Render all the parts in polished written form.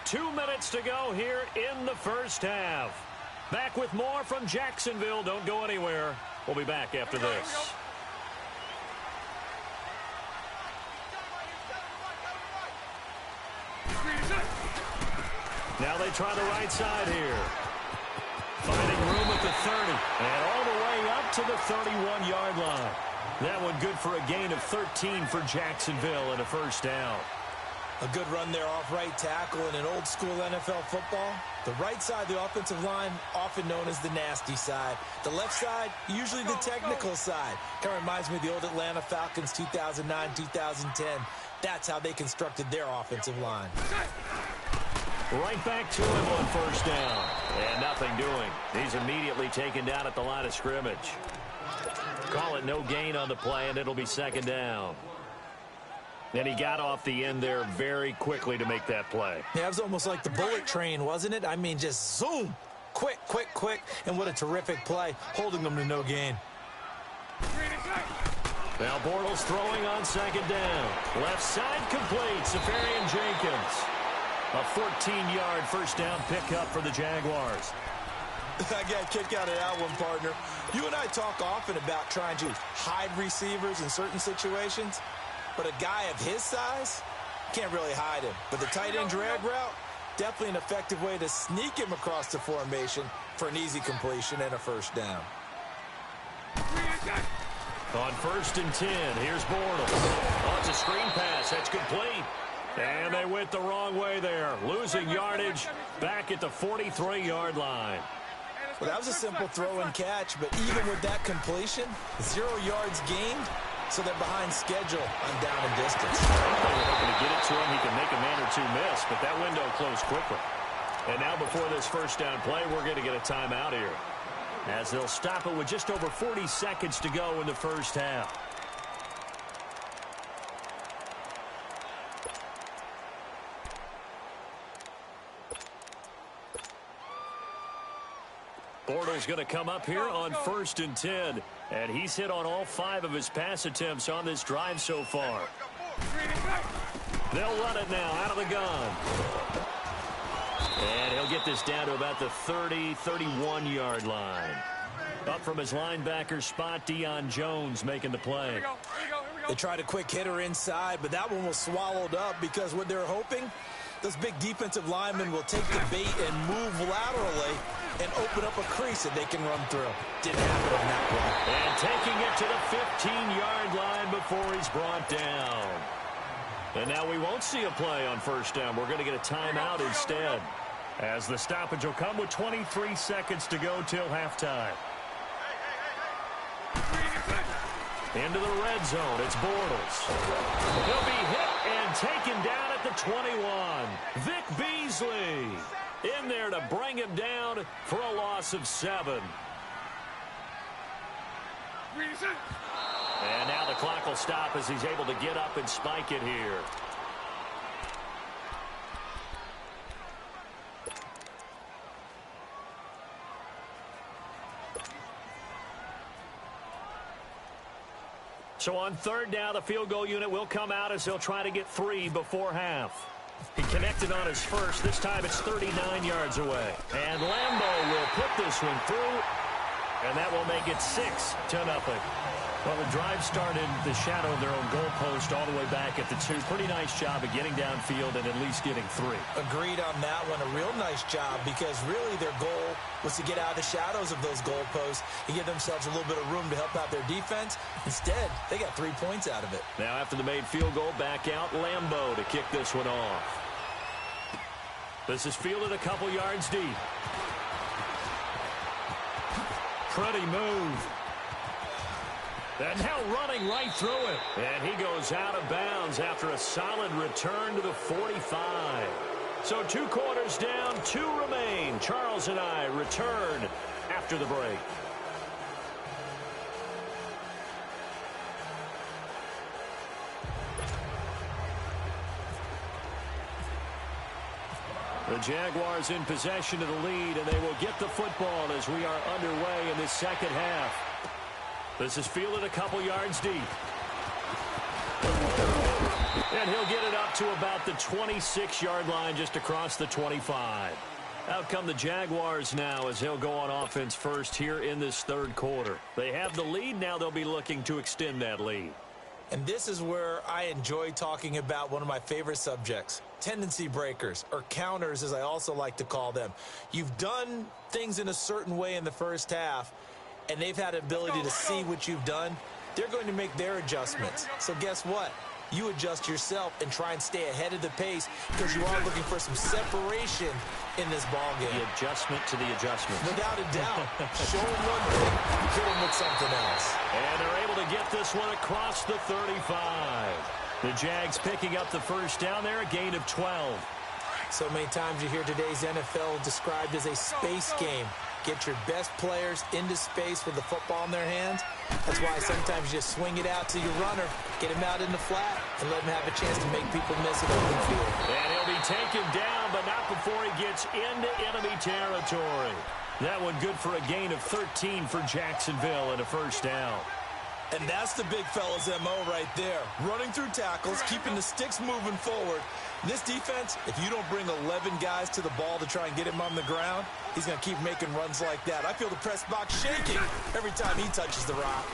2 minutes to go here in the first half. Back with more from Jacksonville. Don't go anywhere. We'll be back after this. Now they try the right side here. Finding room at the 30. And all the way up to the 31-yard line. That one good for a gain of 13 for Jacksonville and a first down. A good run there off right tackle in an old-school NFL football. The right side of the offensive line, often known as the nasty side. The left side, usually the technical side. Kind of reminds me of the old Atlanta Falcons 2009-2010. That's how they constructed their offensive line. Right back to him on first down. And nothing doing. He's immediately taken down at the line of scrimmage. Call it no gain on the play, and it'll be second down. And he got off the end there very quickly to make that play. Yeah, it was almost like the bullet train, wasn't it? I mean, just zoom. Quick, quick, quick. And what a terrific play, holding them to no gain. Now Bortles throwing on second down. Left side complete. Safarian Jenkins. A 14-yard first down pickup for the Jaguars. I got a kick out of that one, partner. You and I talk often about trying to hide receivers in certain situations. But a guy of his size, can't really hide him. But the tight end drag route, definitely an effective way to sneak him across the formation for an easy completion and a first down. On 1st and 10, here's Bortles. Oh, it's a screen pass. That's complete. And they went the wrong way there. Losing yardage back at the 43-yard line. Well, that was a simple throw and catch, but even with that completion, 0 yards gained. So they're behind schedule on down and distance. They were hoping to get it to him. He can make a man or two miss, but that window closed quickly. And now before this first down play, we're going to get a timeout here, as they'll stop it with just over 40 seconds to go in the first half. Bortles going to come up here on 1st and 10. And he's hit on all 5 of his pass attempts on this drive so far. They'll run it now out of the gun. And he'll get this down to about the 30, 31-yard line. Up from his linebacker spot, Deion Jones making the play. They tried a quick hitter inside, but that one was swallowed up because what they're hoping, those big defensive linemen will take the bait and move laterally and open up a crease that they can run through. Didn't happen on that play. And taking it to the 15-yard line before he's brought down. And now we won't see a play on first down. We're going to get a timeout instead, as the stoppage will come with 23 seconds to go till halftime. Into the red zone, it's Bortles. He'll be hit and taken down at the 21. Vic Beasley in there to bring him down for a loss of 7. And now the clock will stop as he's able to get up and spike it here. So on 3rd down, the field goal unit will come out as they'll try to get 3 before half. He connected on his first. This time it's 39 yards away. And Lambeau will put this one through, and that will make it 6-0. Well, the drive started in the shadow of their own goalpost all the way back at the 2. Pretty nice job of getting downfield and at least getting 3. Agreed on that one. A real nice job, because really their goal was to get out of the shadows of those goalposts and give themselves a little bit of room to help out their defense. Instead, they got 3 points out of it. Now after the made field goal, back out Lambeau to kick this one off. This is fielded a couple yards deep. Pretty move. And now running right through it. And he goes out of bounds after a solid return to the 45. So 2 quarters down, 2 remain. Charles and I return after the break. The Jaguars in possession of the lead, and they will get the football as we are underway in this second half. This is fielded a couple yards deep. And he'll get it up to about the 26-yard line, just across the 25. Out come the Jaguars now as they'll go on offense first here in this third quarter. They have the lead. Now they'll be looking to extend that lead. And this is where I enjoy talking about one of my favorite subjects, tendency breakers, or counters as I also like to call them. You've done things in a certain way in the first half, and they've had an ability to see what you've done. They're going to make their adjustments. So guess what? You adjust yourself and try and stay ahead of the pace because you are looking for some separation in this ball game. The adjustment to the adjustment. Without a doubt. Show them one thing, hit them with something else. And they're able to get this one across the 35. The Jags picking up the first down there, a gain of 12. So many times you hear today's NFL described as a space game. Get your best players into space with the football in their hands. That's why sometimes you just swing it out to your runner, get him out in the flat, and let him have a chance to make people miss it open field. And he'll be taken down, but not before he gets into enemy territory. That one good for a gain of 13 for Jacksonville and a first down. And that's the big fella's MO right there. Running through tackles, keeping the sticks moving forward. This defense, if you don't bring 11 guys to the ball to try and get him on the ground, he's going to keep making runs like that. I feel the press box shaking every time he touches the rock.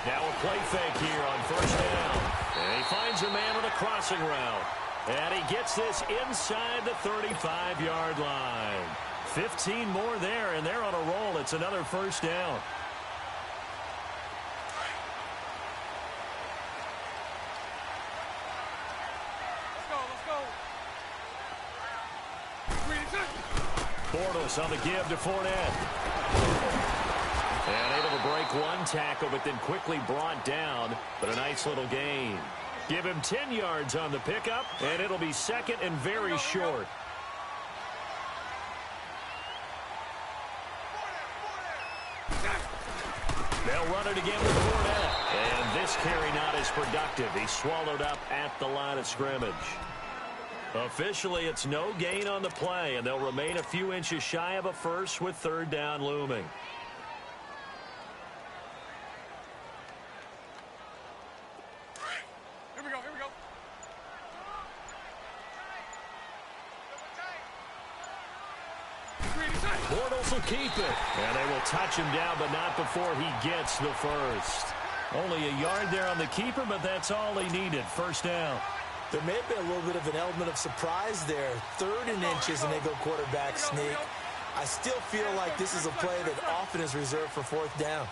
Now a play fake here on first down. And he finds a man with a crossing route. And he gets this inside the 35-yard line. 15 more there, and they're on a roll. It's another first down. Bortles on the give to Fournette. And able to break one tackle, but then quickly brought down. But a nice little gain. Give him 10 yards on the pickup, and it'll be second and very short. They'll run it again with Fournette. And this carry not as productive. He's swallowed up at the line of scrimmage. Officially, it's no gain on the play, and they'll remain a few inches shy of a first with third down looming. Here we go, here we go. Bortles will keep it, and they will touch him down, but not before he gets the first. Only a yard there on the keeper, but that's all he needed. First down. There may have been a little bit of an element of surprise there. 3rd and inches, and they go quarterback sneak. I still feel like this is a play that often is reserved for 4th down.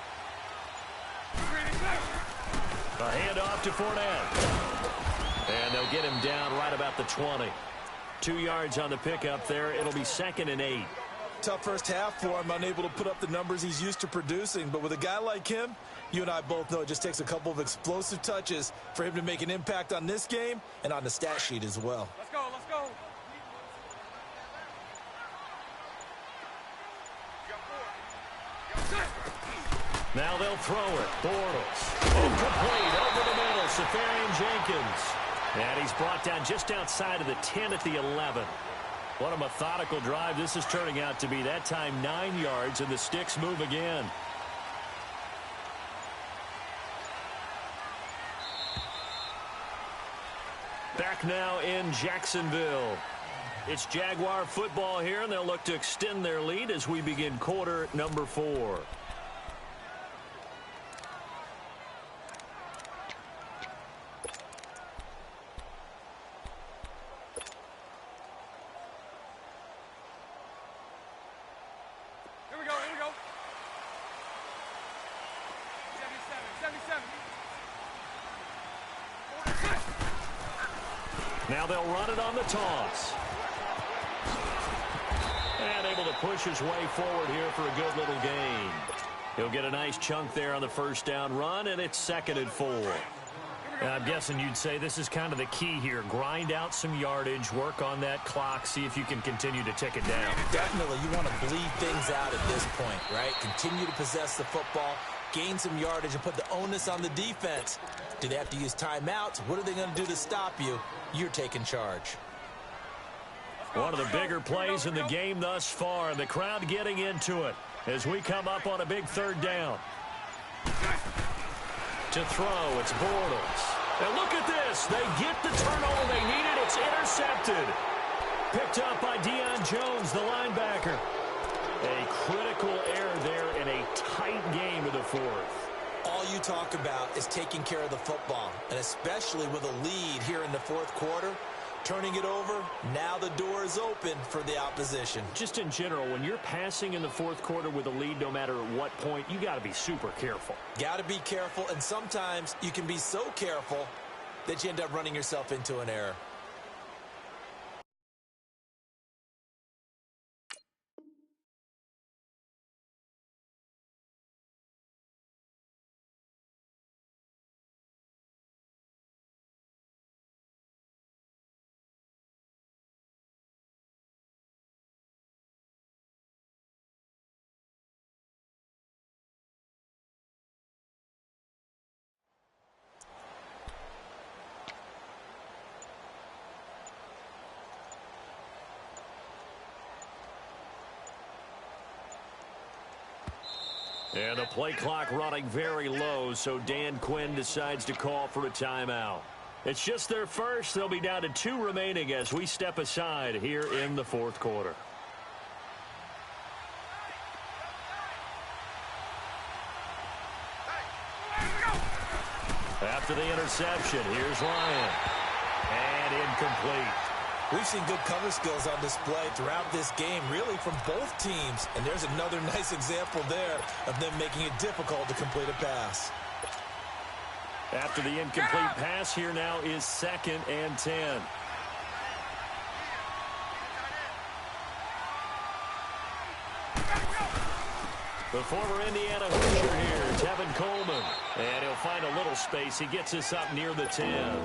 A handoff to Fournette. And they'll get him down right about the 20. 2 yards on the pickup there. It'll be 2nd and 8. Tough first half for him, unable to put up the numbers he's used to producing. But with a guy like him, you and I both know it just takes a couple of explosive touches for him to make an impact on this game and on the stat sheet as well. Let's go, let's go. Now they'll throw it. Bortles. Incomplete over the middle. Safarian Jenkins. And he's brought down just outside of the 10 at the 11. What a methodical drive this is turning out to be. That time 9 yards, and the sticks move again. Back now in Jacksonville. It's Jaguar football here, and they'll look to extend their lead as we begin quarter number 4. Here we go, here we go. 77, 77. Now they'll run it on the toss. And able to push his way forward here for a good little gain. He'll get a nice chunk there on the first down run, and it's 2nd and 4. I'm guessing you'd say this is kind of the key here. Grind out some yardage, work on that clock, see if you can continue to tick it down. Definitely, you want to bleed things out at this point, right? Continue to possess the football, gain some yardage, and put the onus on the defense. Do they have to use timeouts? What are they going to do to stop you? You're taking charge. One of the bigger plays in the game thus far, and the crowd getting into it as we come up on a big third down. To throw, it's Bortles. And look at this. They get the turnover they needed. It's intercepted. Picked up by Deion Jones, the linebacker. A critical error there in a tight game of the fourth. All you talk about is taking care of the football, and especially with a lead here in the fourth quarter. Turning it over, now the door is open for the opposition. Just in general, when you're passing in the fourth quarter with a lead, no matter at what point, you got to be super careful. Got to be careful, and sometimes you can be so careful that you end up running yourself into an error. And the play clock running very low, so Dan Quinn decides to call for a timeout. It's just their first. They'll be down to 2 remaining as we step aside here in the fourth quarter. After the interception, here's Ryan. And incomplete. We've seen good cover skills on display throughout this game, really from both teams. And there's another nice example there of them making it difficult to complete a pass. After the incomplete pass, here now is 2nd and 10. The former Indiana Hoosier here, Tevin Coleman. And he'll find a little space. He gets us up near the 10.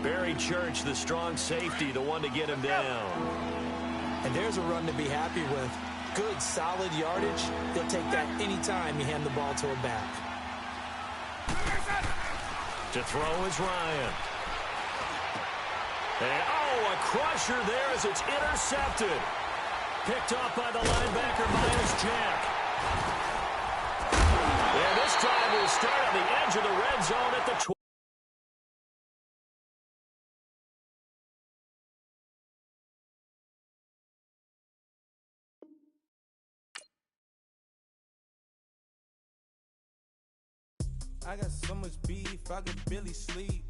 Barry Church, the strong safety, the one to get him down. And there's a run to be happy with. Good, solid yardage. They'll take that anytime you hand the ball to a back. To throw is Ryan. And, oh, a crusher there as it's intercepted. Picked off by the linebacker, Miles Jack. And this drive will start on the edge of the red zone at the 20. I got so much beef, I could barely sleep.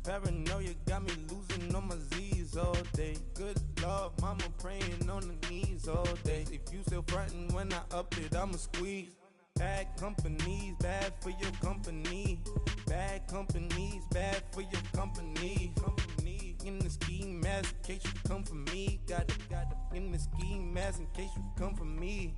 Paranoia got me losing on my Z's all day. Good Lord, mama praying on the knees all day. If you still frontin' when I up it, I'ma squeeze. Bad companies, bad for your company. Bad companies, bad for your company. Company in the ski mask in case you come for me. Got it in the ski mask in case you come for me.